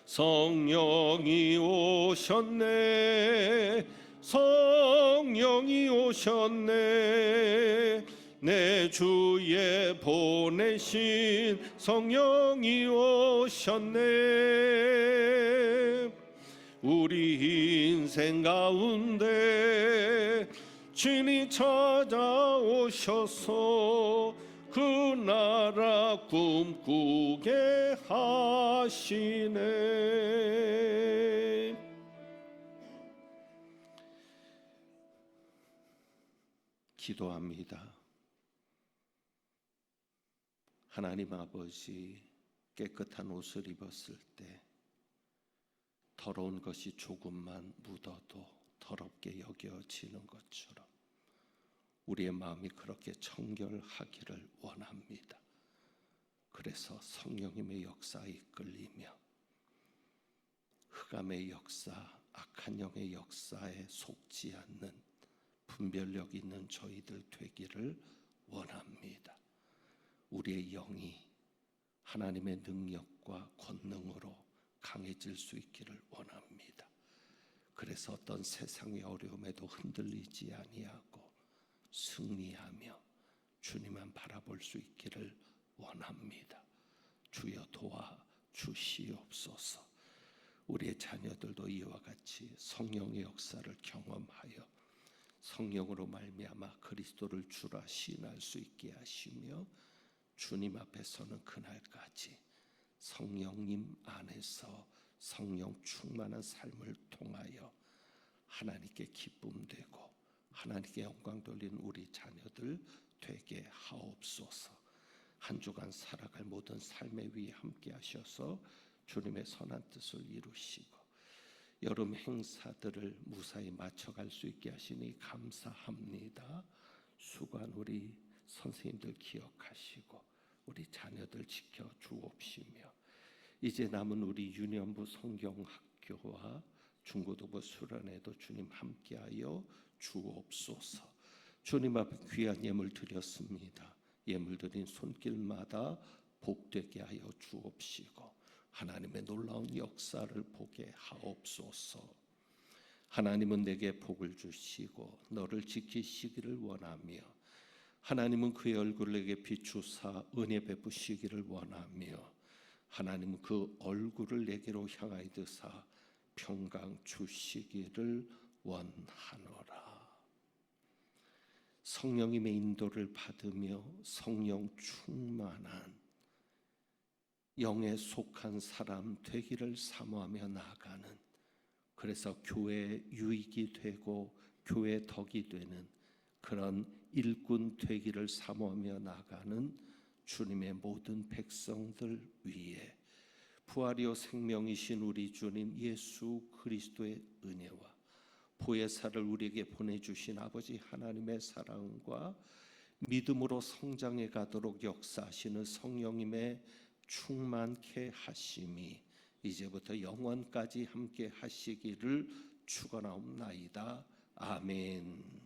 성령이 오셨네. 성령이 오셨네. 내 주에 보내신 성령이 오셨네. 우리 인생 가운데 친히 찾아오셔서 그 나라 꿈꾸게 하시네. 기도합니다. 하나님 아버지, 깨끗한 옷을 입었을 때 더러운 것이 조금만 묻어도 더럽게 여겨지는 것처럼 우리의 마음이 그렇게 청결하기를 원합니다. 그래서 성령님의 역사에 이끌리며 흑암의 역사, 악한 영의 역사에 속지 않는 분별력 있는 저희들 되기를 원합니다. 우리의 영이 하나님의 능력과 권능으로 강해질 수 있기를 원합니다. 그래서 어떤 세상의 어려움에도 흔들리지 아니하고 승리하며 주님만 바라볼 수 있기를 원합니다. 주여 도와 주시옵소서. 우리의 자녀들도 이와 같이 성령의 역사를 경험하여 성령으로 말미암아 그리스도를 주라 시인할 수 있게 하시며 주님 앞에 서는 그날까지 성령님 안에서 성령 충만한 삶을 통하여 하나님께 기쁨되고 하나님께 영광 돌리는 우리 자녀들 되게 하옵소서. 한 주간 살아갈 모든 삶의 위에 함께 하셔서 주님의 선한 뜻을 이루시고 여름 행사들을 무사히 마쳐갈 수 있게 하시니 감사합니다. 수고한 우리 선생님들 기억하시고 우리 자녀들 지켜 주옵시며 이제 남은 우리 유년부 성경학교와 중고등부 수련회도 주님 함께하여 주옵소서. 주님 앞에 귀한 예물 드렸습니다. 예물 드린 손길마다 복되게 하여 주옵시고 하나님의 놀라운 역사를 보게 하옵소서. 하나님은 내게 복을 주시고 너를 지키시기를 원하며 하나님은 그의 얼굴을 내게 비추사 은혜 베푸시기를 원하며 하나님은 그 얼굴을 내게로 향하여 드사 평강 주시기를 원하노라. 성령님의 인도를 받으며 성령 충만한 영에 속한 사람 되기를 사모하며 나아가는, 그래서 교회 유익이 되고 교회 덕이 되는 그런 일꾼 되기를 사모하며 나아가는 주님의 모든 백성들 위에 부활이요 생명이신 우리 주님 예수 그리스도의 은혜와 보혜사를 우리에게 보내주신 아버지 하나님의 사랑과 믿음으로 성장해 가도록 역사하시는 성령님의 충만케 하심이 이제부터 영원까지 함께 하시기를 축원하옵나이다. 아멘.